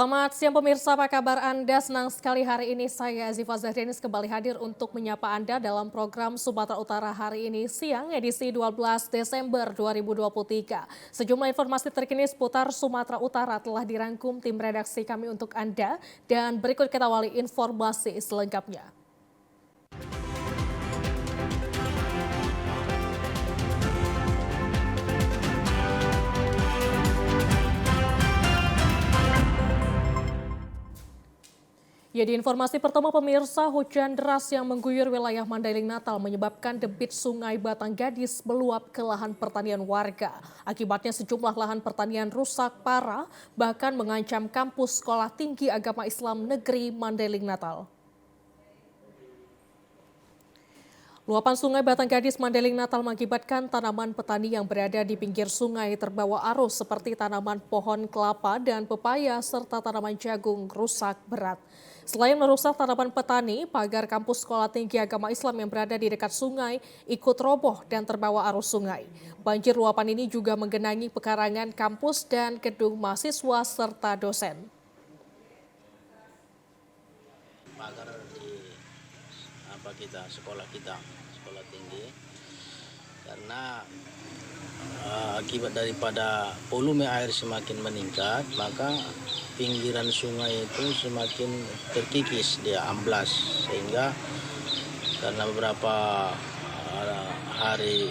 Selamat siang pemirsa, apa kabar Anda? Senang sekali hari ini saya Ziva Zahdenis kembali hadir untuk menyapa Anda dalam program Sumatera Utara hari ini siang edisi 12 Desember 2023. Sejumlah informasi terkini seputar Sumatera Utara telah dirangkum tim redaksi kami untuk Anda dan berikut kita awali informasi selengkapnya. Ya, di informasi pertama pemirsa, hujan deras yang mengguyur wilayah Mandailing Natal menyebabkan debit sungai Batanggadis meluap ke lahan pertanian warga. Akibatnya sejumlah lahan pertanian rusak parah, bahkan mengancam kampus Sekolah Tinggi Agama Islam Negeri Mandailing Natal. Luapan sungai Batanggadis Mandailing Natal mengakibatkan tanaman petani yang berada di pinggir sungai terbawa arus seperti tanaman pohon kelapa dan pepaya serta tanaman jagung rusak berat. Selain merusak tanaman petani, pagar kampus Sekolah Tinggi Agama Islam yang berada di dekat sungai ikut roboh dan terbawa arus sungai. Banjir luapan ini juga menggenangi pekarangan kampus dan gedung mahasiswa serta dosen. Pagar di sekolah tinggi karena akibat daripada volume air semakin meningkat, maka pinggiran sungai itu semakin terkikis, dia amblas, sehingga karena beberapa hari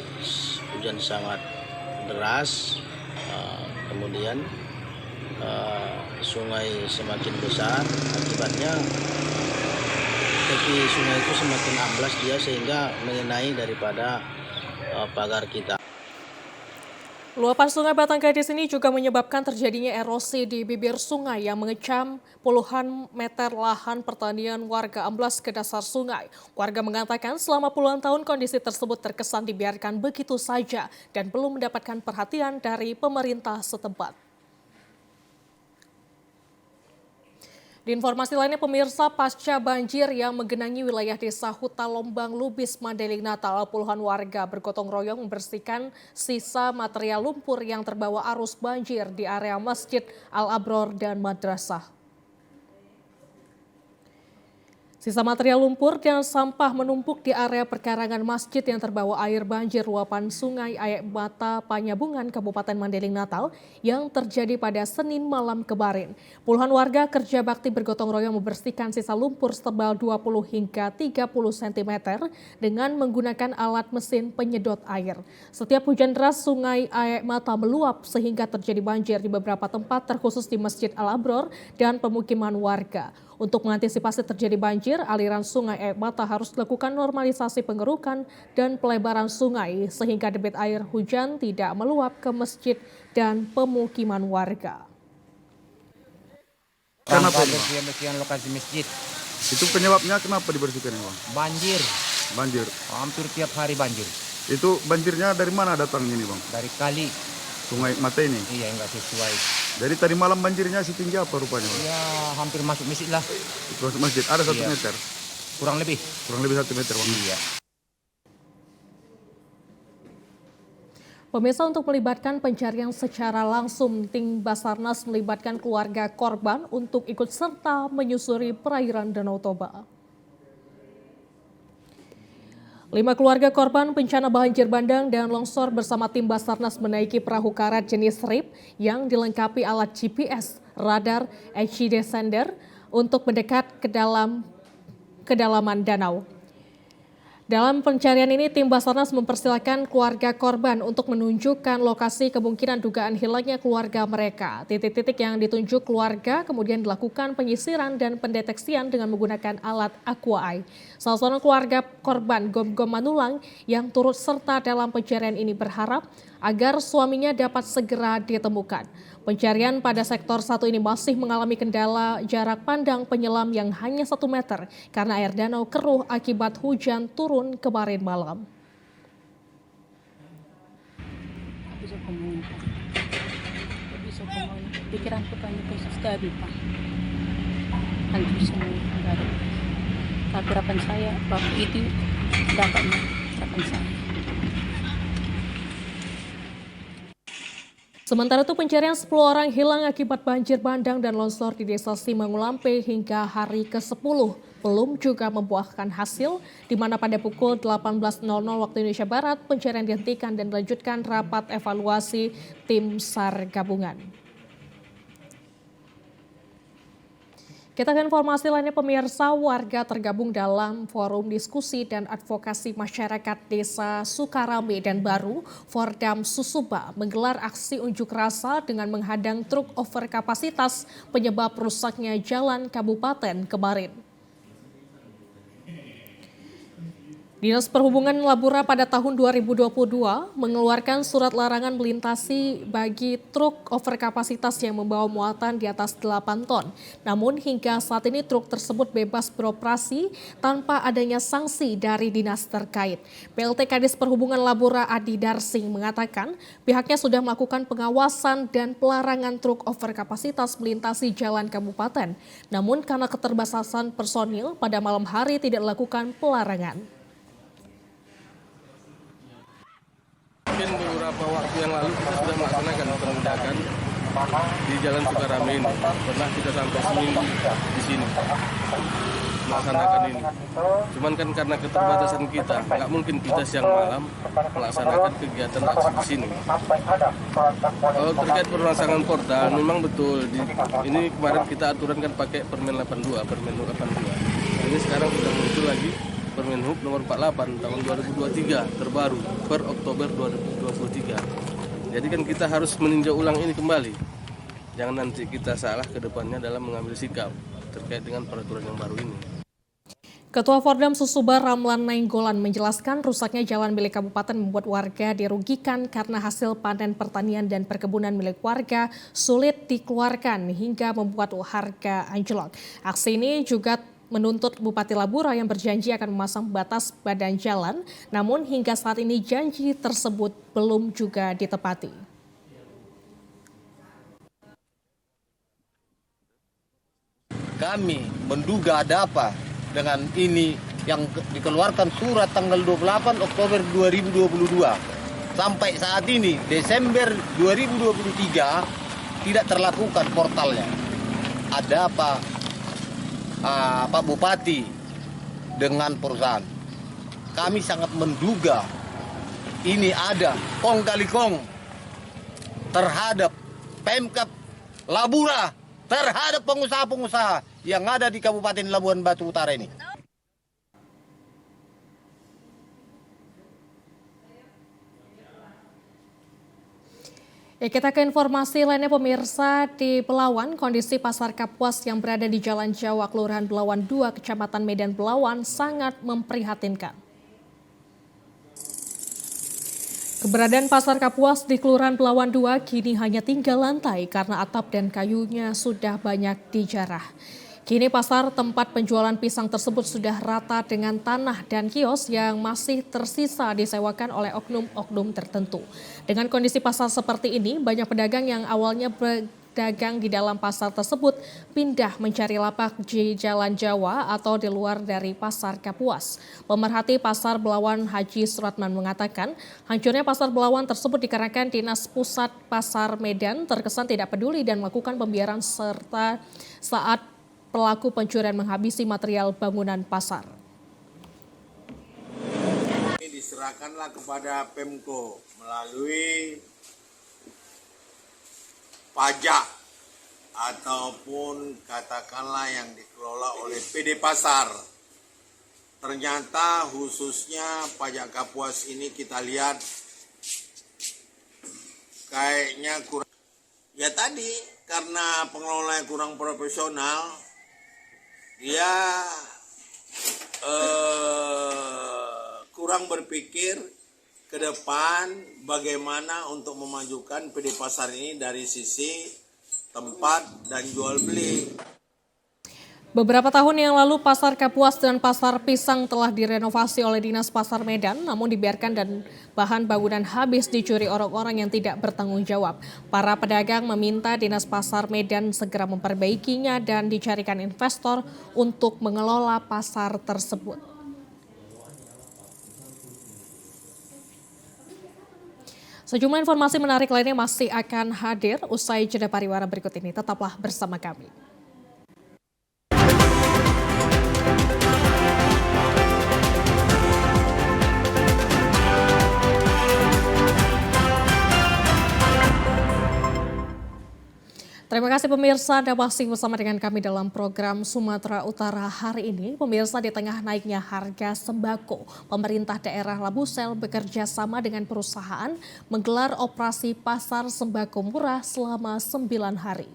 hujan sangat deras, kemudian sungai semakin besar, akibatnya tepi sungai itu semakin amblas dia sehingga mengenai daripada pagar kita. Luapan sungai Batanggadis ini juga menyebabkan terjadinya erosi di bibir sungai yang mengecam puluhan meter lahan pertanian warga amblas ke dasar sungai. Warga mengatakan selama puluhan tahun kondisi tersebut terkesan dibiarkan begitu saja dan belum mendapatkan perhatian dari pemerintah setempat. Di informasi lainnya pemirsa, pasca banjir yang menggenangi wilayah desa Huta Lombang Lubis Mandailing Natal, puluhan warga bergotong royong membersihkan sisa material lumpur yang terbawa arus banjir di area Masjid Al-Abror dan madrasah. Sisa material lumpur dan sampah menumpuk di area perkarangan masjid yang terbawa air banjir luapan sungai Aek Mata Panyabungan Kabupaten Mandailing Natal yang terjadi pada Senin malam kemarin. Puluhan warga kerja bakti bergotong royong membersihkan sisa lumpur setebal 20 hingga 30 cm dengan menggunakan alat mesin penyedot air. Setiap hujan deras sungai Aek Mata meluap sehingga terjadi banjir di beberapa tempat terkhusus di Masjid Al-Abror dan pemukiman warga. Untuk mengantisipasi terjadi banjir, aliran sungai Aek Mata harus dilakukan normalisasi pengerukan dan pelebaran sungai sehingga debit air hujan tidak meluap ke masjid dan pemukiman warga. Kenapa bersihkan lokasi masjid? Itu penyebabnya kenapa dibersihkan, Bang? Banjir. Banjir. Hampir tiap hari banjir. Itu banjirnya dari mana datangnya ini, Bang? Dari kali. Sungai Mata ini? Iya, enggak sesuai. Jadi tadi malam banjirnya setinggi apa rupanya, Bang? Ya, hampir masuk masjid lah. Masuk masjid, ada 1 Iya. meter? Kurang lebih. Kurang lebih 1 meter, Bang? Iya. Pemirsa, untuk melibatkan pencarian secara langsung, tim Basarnas melibatkan keluarga korban untuk ikut serta menyusuri perairan Danau Toba. 5 keluarga korban bencana banjir bandang dan longsor bersama tim Basarnas menaiki perahu karet jenis RIP yang dilengkapi alat GPS, radar, HD sender untuk mendekat ke kedalaman danau. Dalam pencarian ini, tim Basarnas mempersilahkan keluarga korban untuk menunjukkan lokasi kemungkinan dugaan hilangnya keluarga mereka. Titik-titik yang ditunjuk keluarga kemudian dilakukan penyisiran dan pendeteksian dengan menggunakan alat Aqua Eye. Salah seorang keluarga korban, Gom-Gom Manulang, yang turut serta dalam pencarian ini berharap agar suaminya dapat segera ditemukan. Pencarian pada sektor 1 ini masih mengalami kendala jarak pandang penyelam yang hanya 1 meter karena air danau keruh akibat hujan turun kemarin malam. Pikiran ko pa niyo po sa study pa. Hancur semua dari harapan saya waktu itu dapatnya harapan saya. Sementara itu pencarian 10 orang hilang akibat banjir bandang dan longsor di Desa Simangulampe hingga hari ke-10 belum juga membuahkan hasil, di mana pada pukul 18.00 waktu Indonesia Barat pencarian dihentikan dan dilanjutkan rapat evaluasi tim SAR gabungan. Kita ke informasi lainnya, pemirsa. Warga tergabung dalam forum diskusi dan advokasi masyarakat Desa Sukarame dan Baru, Fordam Susuba, menggelar aksi unjuk rasa dengan menghadang truk overkapasitas penyebab rusaknya jalan kabupaten kemarin. Dinas Perhubungan Labura pada tahun 2022 mengeluarkan surat larangan melintasi bagi truk overkapasitas yang membawa muatan di atas 8 ton. Namun hingga saat ini truk tersebut bebas beroperasi tanpa adanya sanksi dari dinas terkait. PLT Kadis Perhubungan Labura Adi Darsing mengatakan pihaknya sudah melakukan pengawasan dan pelarangan truk overkapasitas melintasi jalan kabupaten. Namun karena keterbatasan personil pada malam hari tidak dilakukan pelarangan. Mungkin beberapa waktu yang lalu kita sudah melaksanakan penindakan di Jalan Sukarame ini. Pernah kita sampai seminggu di sini melaksanakan ini. Cuman kan karena keterbatasan kita, nggak mungkin kita siang malam melaksanakan kegiatan aksi di sini. Kalau terkait permasalahan portal, memang betul. Ini kemarin kita aturan kan pakai Permen 82. Ini sekarang sudah muncul lagi Permenhub nomor 48 tahun 2023 terbaru per Oktober 2023. Jadi kan kita harus meninjau ulang ini kembali. Jangan nanti kita salah ke depannya dalam mengambil sikap terkait dengan peraturan yang baru ini. Ketua Fordam Susuba Ramlan Nainggolan menjelaskan rusaknya jalan milik kabupaten membuat warga dirugikan karena hasil panen pertanian dan perkebunan milik warga sulit dikeluarkan hingga membuat harga anjlok. Aksi ini juga menuntut Bupati Labura yang berjanji akan memasang batas badan jalan, namun hingga saat ini janji tersebut belum juga ditepati. Kami menduga ada apa dengan ini yang dikeluarkan surat tanggal 28 Oktober 2022. Sampai saat ini, Desember 2023, tidak terlakukan portalnya. Ada apa? Pak Bupati dengan perusahaan. Kami sangat menduga ini ada kong kali kong terhadap Pemkab Labura, terhadap pengusaha-pengusaha yang ada di Kabupaten Labuan Batu Utara ini. Ya, kita ke informasi lainnya, pemirsa. Di Belawan, kondisi pasar Kapuas yang berada di Jalan Jawa, Kelurahan Belawan 2, Kecamatan Medan Belawan sangat memprihatinkan. Keberadaan pasar Kapuas di Kelurahan Belawan 2 kini hanya tinggal lantai karena atap dan kayunya sudah banyak dijarah. Kini pasar tempat penjualan pisang tersebut sudah rata dengan tanah dan kios yang masih tersisa disewakan oleh oknum-oknum tertentu. Dengan kondisi pasar seperti ini, banyak pedagang yang awalnya berdagang di dalam pasar tersebut pindah mencari lapak di Jalan Jawa atau di luar dari pasar Kapuas. Pemerhati pasar Belawan Haji Suratman mengatakan, hancurnya pasar Belawan tersebut dikarenakan Dinas Pusat Pasar Medan terkesan tidak peduli dan melakukan pembiaran serta saat pelaku pencurian menghabisi material bangunan pasar. Ini diserahkanlah kepada Pemko melalui pajak ataupun katakanlah yang dikelola oleh PD Pasar. Ternyata khususnya pajak Kapuas ini kita lihat kayaknya kurang. Ya tadi karena pengelola yang kurang profesional, dia kurang berpikir ke depan bagaimana untuk memajukan PD Pasar ini dari sisi tempat dan jual beli. Beberapa tahun yang lalu pasar Kapuas dan pasar Pisang telah direnovasi oleh Dinas Pasar Medan, namun dibiarkan dan bahan bangunan habis dicuri orang-orang yang tidak bertanggung jawab. Para pedagang meminta Dinas Pasar Medan segera memperbaikinya dan dicarikan investor untuk mengelola pasar tersebut. Sejumlah informasi menarik lainnya masih akan hadir usai jeda pariwara berikut ini. Tetaplah bersama kami. Terima kasih pemirsa, Anda masih bersama dengan kami dalam program Sumatera Utara hari ini. Pemirsa, di tengah naiknya harga sembako, pemerintah daerah Labusel bekerja sama dengan perusahaan menggelar operasi pasar sembako murah selama 9 hari.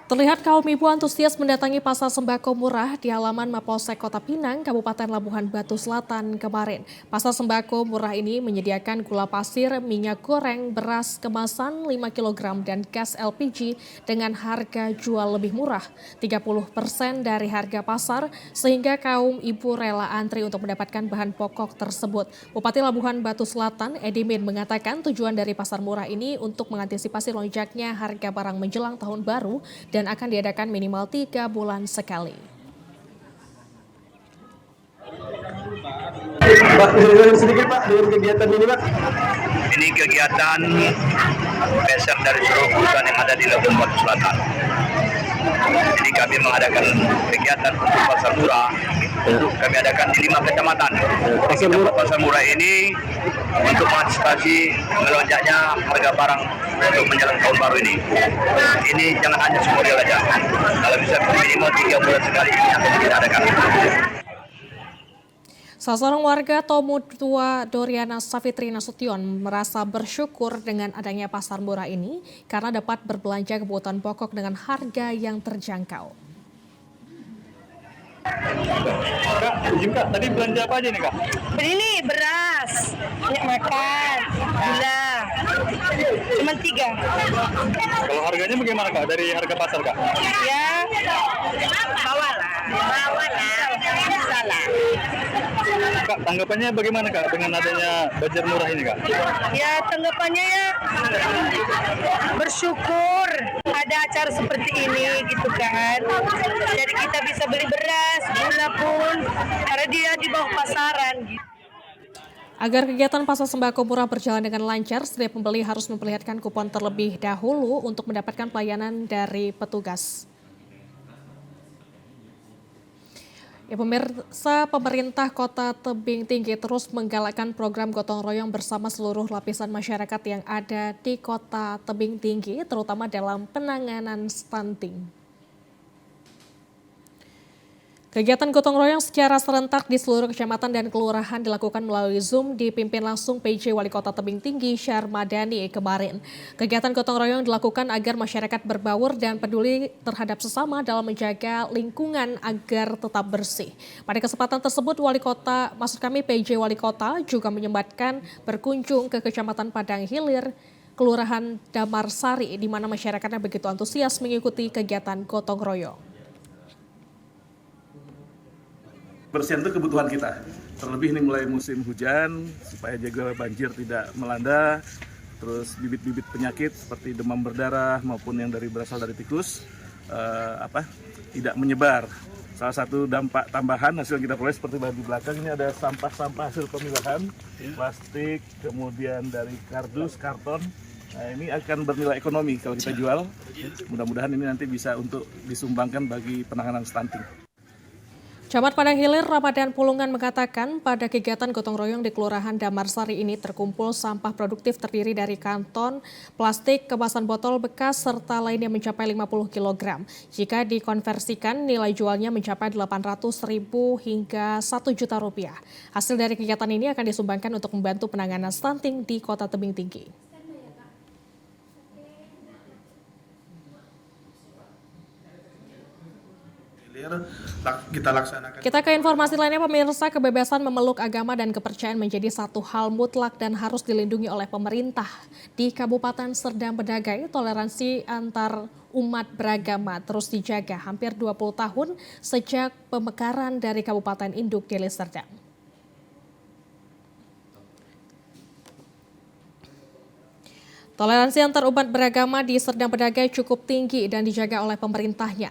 Terlihat kaum ibu antusias mendatangi pasar sembako murah di halaman Mapolsek Kota Pinang, Kabupaten Labuhan Batu Selatan kemarin. Pasar sembako murah ini menyediakan gula pasir, minyak goreng, beras kemasan 5 kg dan gas LPG dengan harga jual lebih murah, 30% dari harga pasar, sehingga kaum ibu rela antri untuk mendapatkan bahan pokok tersebut. Bupati Labuhan Batu Selatan, Edimin, mengatakan tujuan dari pasar murah ini untuk mengantisipasi lonjaknya harga barang menjelang tahun baru dan akan diadakan minimal 3 bulan sekali. Pak, sedikit Pak dengan kegiatan ini Pak. Ini kegiatan besar dari seluruh perusahaan yang ada di Labuhan Batu Selatan. Jadi kami mengadakan kegiatan untuk pasar murah. Kami adakan di 5 kecamatan. Pasar murah ini untuk mengantisipasi melonjaknya harga barang untuk menjelang tahun baru ini. Ini jangan hanya semodel saja. Kalau bisa minimal 3 bulan sekali ini akan kita adakan. Salah seorang warga Tomo Tua Doriana Savitri Nasution merasa bersyukur dengan adanya pasar murah ini karena dapat berbelanja kebutuhan pokok dengan harga yang terjangkau. Kak, izin Kak, tadi belanja apa aja nih Kak? Ini beras, minyak makan, gula, cuma 3. Kalau harganya bagaimana Kak dari harga pasar Kak? Ya, bawalah, salah. Kak, tanggapannya bagaimana Kak dengan adanya bazar murah ini Kak? Ya, tanggapannya ya bersyukur ada acara seperti ini gitu kan. Jadi kita bisa beli beras, gula pun, karena dia di bawah pasaran gitu. Agar kegiatan pasar sembako murah berjalan dengan lancar, setiap pembeli harus memperlihatkan kupon terlebih dahulu untuk mendapatkan pelayanan dari petugas. Ya, pemirsa, pemerintah Kota Tebing Tinggi terus menggalakkan program gotong royong bersama seluruh lapisan masyarakat yang ada di Kota Tebing Tinggi, terutama dalam penanganan stunting. Kegiatan gotong royong secara serentak di seluruh kecamatan dan kelurahan dilakukan melalui Zoom dipimpin langsung PJ Wali Kota Tebing Tinggi Syarmadani kemarin. Kegiatan gotong royong dilakukan agar masyarakat berbaur dan peduli terhadap sesama dalam menjaga lingkungan agar tetap bersih. Pada kesempatan tersebut PJ Wali Kota juga menyempatkan berkunjung ke Kecamatan Padang Hilir, Kelurahan Damarsari, di mana masyarakatnya begitu antusias mengikuti kegiatan gotong royong. Bersihan itu kebutuhan kita, terlebih ini mulai musim hujan supaya jaga banjir tidak melanda, terus bibit-bibit penyakit seperti demam berdarah maupun yang berasal dari tikus tidak menyebar. Salah satu dampak tambahan hasil kita peroleh seperti di belakang ini ada sampah-sampah hasil pemilahan, plastik, kemudian dari kardus, karton. Nah, ini akan bernilai ekonomi kalau kita jual. Mudah-mudahan ini nanti bisa untuk disumbangkan bagi penanganan stunting. Camat Padang Hilir Ramadan Pulungan mengatakan pada kegiatan gotong royong di Kelurahan Damarsari ini terkumpul sampah produktif terdiri dari kanton, plastik, kemasan botol bekas, serta lainnya mencapai 50 kg. Jika dikonversikan, nilai jualnya mencapai 800.000 hingga 1 juta rupiah. Hasil dari kegiatan ini akan disumbangkan untuk membantu penanganan stunting di Kota Tebing Tinggi. Kita ke informasi lainnya, pemirsa. Kebebasan memeluk agama dan kepercayaan menjadi satu hal mutlak dan harus dilindungi oleh pemerintah. Di Kabupaten Serdang Bedagai, toleransi antar umat beragama terus dijaga hampir 20 tahun sejak pemekaran dari Kabupaten Induk Deli Serdang. Toleransi antar umat beragama di Serdang Bedagai cukup tinggi dan dijaga oleh pemerintahnya.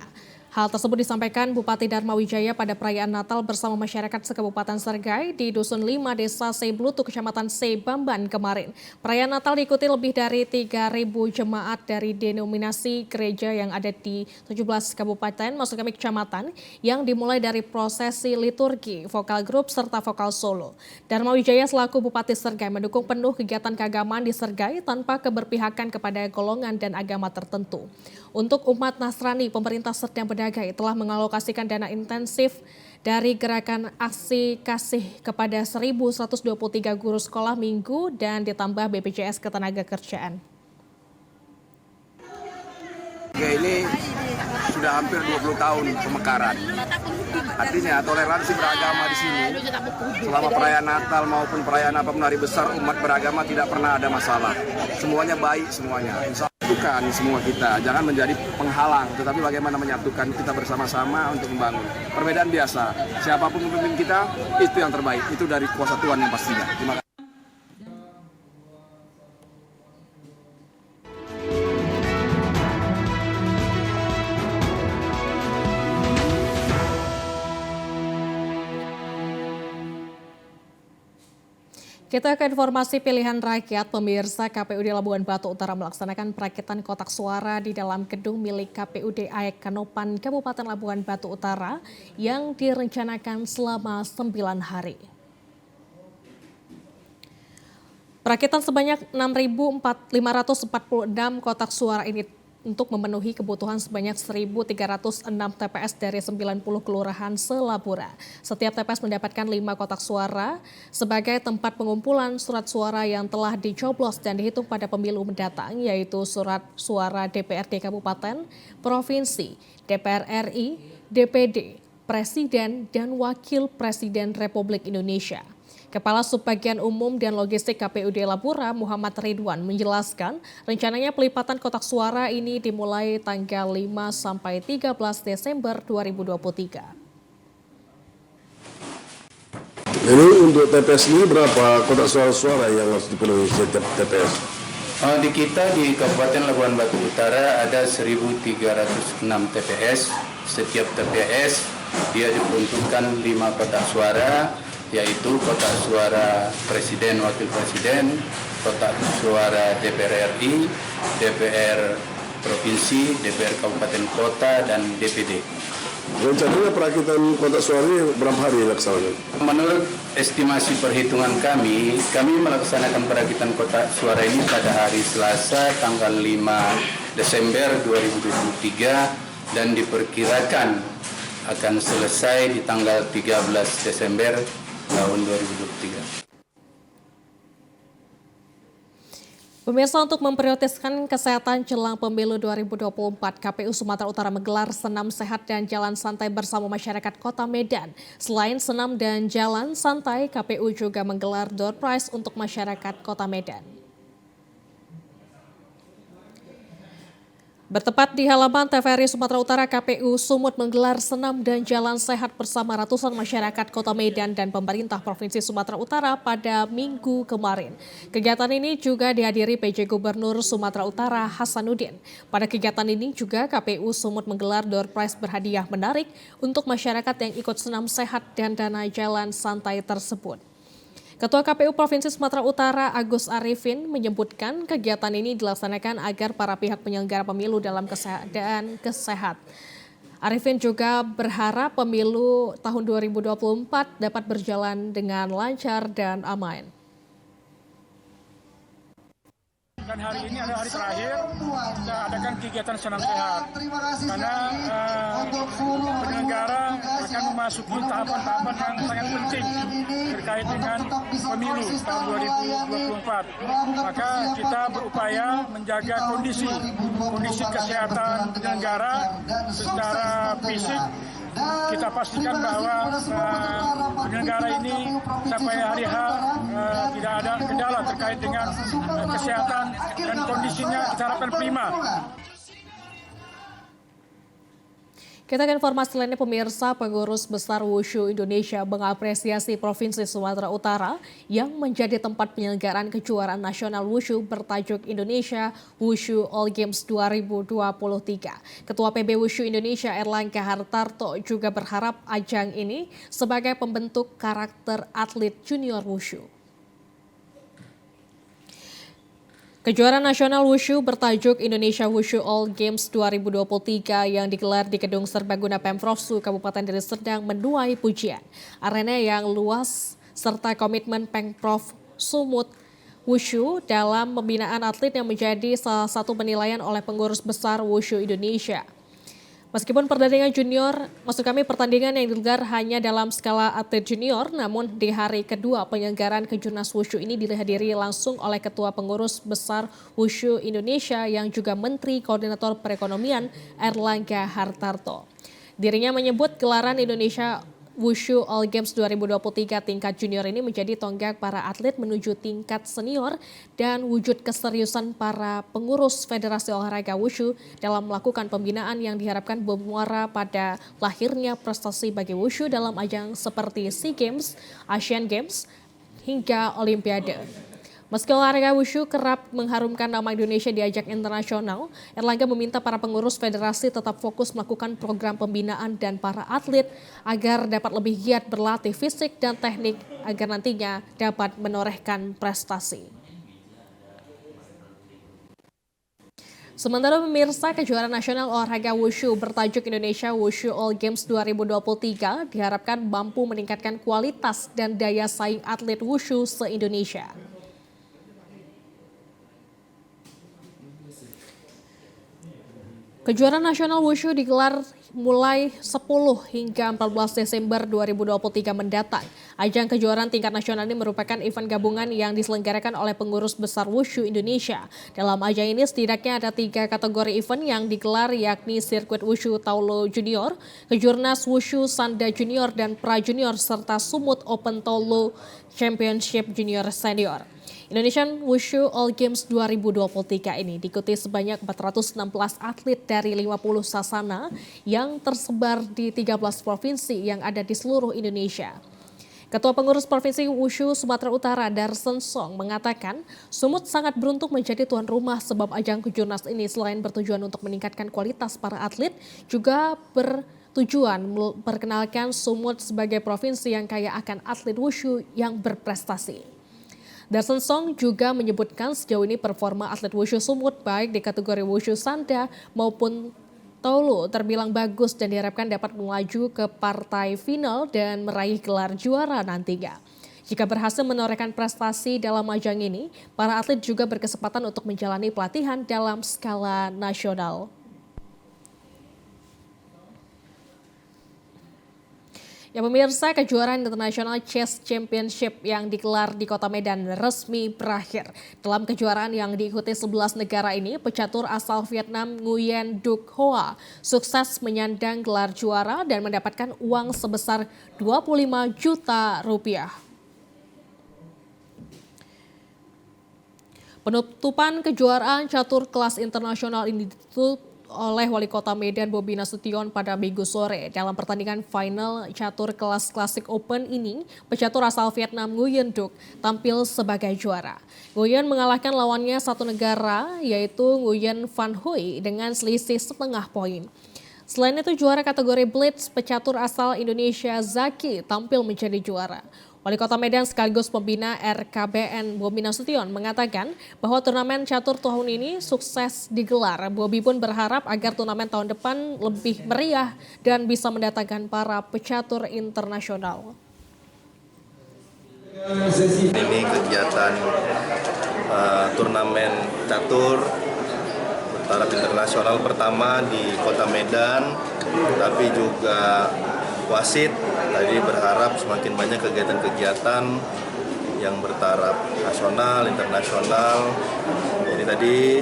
Hal tersebut disampaikan Bupati Dharma Wijaya pada perayaan Natal bersama masyarakat se-Kabupaten Sergai di Dusun 5 Desa Seblutu, Kecamatan Sebamban kemarin. Perayaan Natal diikuti lebih dari 3.000 jemaat dari denominasi gereja yang ada di 17 kabupaten, maksud kami kecamatan, yang dimulai dari prosesi liturgi, vokal grup, serta vokal solo. Dharma Wijaya selaku Bupati Sergai mendukung penuh kegiatan keagamaan di Sergai tanpa keberpihakan kepada golongan dan agama tertentu. Untuk umat Nasrani, pemerintah Serdang Bedagai telah mengalokasikan dana intensif dari gerakan aksi kasih kepada 1.123 guru sekolah minggu dan ditambah BPJS Ketenagakerjaan. Ini sudah hampir 20 tahun pemekaran. Artinya toleransi beragama di sini selama perayaan Natal maupun perayaan apapun hari besar, umat beragama tidak pernah ada masalah. Semuanya baik semuanya. Menyatukan semua kita, jangan menjadi penghalang, tetapi bagaimana menyatukan kita bersama-sama untuk membangun. Perbedaan biasa, siapapun pemimpin kita itu yang terbaik, itu dari kuasa Tuhan yang pastinya. Terima kasih. Kita ke informasi pilihan rakyat. Pemirsa, KPUD Labuan Batu Utara melaksanakan perakitan kotak suara di dalam gedung milik KPUD Aek Kanopan, Kabupaten Labuan Batu Utara yang direncanakan selama 9 hari. Perakitan sebanyak 6.546 kotak suara ini untuk memenuhi kebutuhan sebanyak 1.306 TPS dari 90 kelurahan se-Labura. Setiap TPS mendapatkan 5 kotak suara sebagai tempat pengumpulan surat suara yang telah dicoblos dan dihitung pada pemilu mendatang, yaitu surat suara DPRD Kabupaten, Provinsi, DPR RI, DPD, Presiden, dan Wakil Presiden Republik Indonesia. Kepala Subbagian Umum dan Logistik KPUD Labura, Muhammad Ridwan, menjelaskan rencananya pelipatan kotak suara ini dimulai tanggal 5 sampai 13 Desember 2023. Ini untuk TPS ini berapa kotak suara yang harus dipenuhi setiap TPS? Di kita di Kabupaten Labuan Batu Utara ada 1.306 TPS. Setiap TPS dia diperuntukkan 5 kotak suara, yaitu kotak suara Presiden, Wakil Presiden, kotak suara DPR RI, DPR Provinsi, DPR Kabupaten Kota, dan DPD. Rencananya perakitan kotak suara ini berapa hari laksanakan? Menurut estimasi perhitungan kami melaksanakan perakitan kotak suara ini pada hari Selasa tanggal 5 Desember 2023 dan diperkirakan akan selesai di tanggal 13 Desember tahun 2023. Pemirsa, untuk memprioritaskan kesehatan jelang pemilu 2024, KPU Sumatera Utara menggelar senam sehat dan jalan santai bersama masyarakat Kota Medan. Selain senam dan jalan santai, KPU juga menggelar door prize untuk masyarakat Kota Medan. Bertepat di halaman TVRI Sumatera Utara, KPU Sumut menggelar senam dan jalan sehat bersama ratusan masyarakat Kota Medan dan pemerintah Provinsi Sumatera Utara pada Minggu kemarin. Kegiatan ini juga dihadiri PJ Gubernur Sumatera Utara Hasanuddin. Pada kegiatan ini juga KPU Sumut menggelar door prize berhadiah menarik untuk masyarakat yang ikut senam sehat dan dana jalan santai tersebut. Ketua KPU Provinsi Sumatera Utara Agus Arifin menyebutkan kegiatan ini dilaksanakan agar para pihak penyelenggara pemilu dalam keadaan sehat. Arifin juga berharap pemilu tahun 2024 dapat berjalan dengan lancar dan aman. Dan hari ini adalah hari terakhir kita adakan kegiatan senam sehat karena penyelenggara akan memasuki tahapan-tahapan yang sangat penting terkait dengan pemilu tahun 2024. Maka kita berupaya menjaga kondisi kesehatan penyelenggara secara fisik. Kita pastikan bahwa penyelenggara ini sampai hari H tidak ada kendala terkait dengan kesehatan dan kondisinya kita harapkan prima. Kita ke informasi lainnya, pemirsa. Pengurus Besar Wushu Indonesia mengapresiasi Provinsi Sumatera Utara yang menjadi tempat penyelenggaraan kejuaraan nasional Wushu bertajuk Indonesia Wushu All Games 2023. Ketua PB Wushu Indonesia Erlangga Hartarto juga berharap ajang ini sebagai pembentuk karakter atlet junior Wushu. Kejuaraan nasional Wushu bertajuk Indonesia Wushu All Games 2023 yang digelar di Gedung Serbaguna Pemprov Su Kabupaten Deli Serdang menuai pujian. Arena yang luas serta komitmen Pemprov Sumut Wushu dalam pembinaan atlet yang menjadi salah satu penilaian oleh pengurus besar Wushu Indonesia. Meskipun pertandingan yang digelar hanya dalam skala atlet junior, namun di hari kedua penyelenggaraan Kejurnas Wushu ini dihadiri langsung oleh Ketua Pengurus Besar Wushu Indonesia yang juga Menteri Koordinator Perekonomian Erlangga Hartarto. Dirinya menyebut gelaran Indonesia Wushu All Games 2023 tingkat junior ini menjadi tonggak para atlet menuju tingkat senior dan wujud keseriusan para pengurus Federasi Olahraga Wushu dalam melakukan pembinaan yang diharapkan bermuara pada lahirnya prestasi bagi Wushu dalam ajang seperti SEA Games, Asian Games, hingga Olimpiade. Meski olahraga Wushu kerap mengharumkan nama Indonesia di ajang internasional, Erlangga meminta para pengurus federasi tetap fokus melakukan program pembinaan dan para atlet agar dapat lebih giat berlatih fisik dan teknik agar nantinya dapat menorehkan prestasi. Sementara pemirsa, kejuaraan nasional olahraga Wushu bertajuk Indonesia Wushu All Games 2023 diharapkan mampu meningkatkan kualitas dan daya saing atlet Wushu se-Indonesia. Kejuaraan nasional Wushu digelar mulai 10 hingga 14 Desember 2023 mendatang. Ajang kejuaraan tingkat nasional ini merupakan event gabungan yang diselenggarakan oleh pengurus besar Wushu Indonesia. Dalam ajang ini setidaknya ada 3 kategori event yang digelar, yakni Sirkuit Wushu Taulo Junior, Kejurnas Wushu Sanda Junior dan Pra Junior, serta Sumut Open Taulo Championship Junior Senior. Indonesian Wushu All Games 2023 ini diikuti sebanyak 416 atlet dari 50 sasana yang tersebar di 13 provinsi yang ada di seluruh Indonesia. Ketua Pengurus Provinsi Wushu Sumatera Utara Darsen Song mengatakan Sumut sangat beruntung menjadi tuan rumah sebab ajang Kejurnas ini selain bertujuan untuk meningkatkan kualitas para atlet juga bertujuan memperkenalkan Sumut sebagai provinsi yang kaya akan atlet Wushu yang berprestasi. Darsen Song juga menyebutkan sejauh ini performa atlet Wushu Sumut baik di kategori Wushu Sanda maupun Taulo terbilang bagus dan diharapkan dapat melaju ke partai final dan meraih gelar juara nantinya. Jika berhasil menorehkan prestasi dalam ajang ini, para atlet juga berkesempatan untuk menjalani pelatihan dalam skala nasional. Ya pemirsa, kejuaraan internasional Chess Championship yang digelar di Kota Medan resmi berakhir. Dalam kejuaraan yang diikuti 11 negara ini, pecatur asal Vietnam Nguyen Duc Hoa sukses menyandang gelar juara dan mendapatkan uang sebesar 25 juta rupiah. Penutupan kejuaraan catur kelas internasional ini ditutup oleh Wali Kota Medan Bobi Nasution pada Minggu sore. Dalam pertandingan final catur kelas Classic Open ini, pecatur asal Vietnam Nguyen Duc tampil sebagai juara. Nguyen mengalahkan lawannya satu negara yaitu Nguyen Van Huy dengan selisih setengah poin. Selain itu juara kategori Blitz, pecatur asal Indonesia Zaki tampil menjadi juara. Wali Kota Medan sekaligus pembina RKBN Bobi Nasution mengatakan bahwa turnamen catur tahun ini sukses digelar. Bobi pun berharap agar turnamen tahun depan lebih meriah dan bisa mendatangkan para pecatur internasional. Ini kegiatan turnamen catur bertaraf internasional pertama di Kota Medan, tapi juga wasit tadi berharap semakin banyak kegiatan-kegiatan yang bertaraf nasional, internasional. Jadi tadi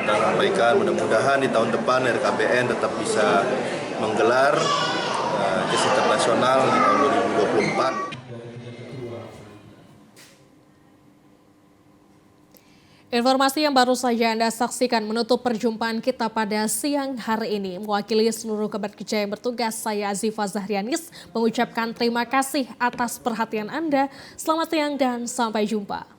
kita sampaikan mudah-mudahan di tahun depan RKBN tetap bisa menggelar chess internasional di tahun 2024. Informasi yang baru saja Anda saksikan menutup perjumpaan kita pada siang hari ini. Mewakili seluruh Kabar Kerja yang bertugas, saya Azifa Zahrianis mengucapkan terima kasih atas perhatian Anda. Selamat siang dan sampai jumpa.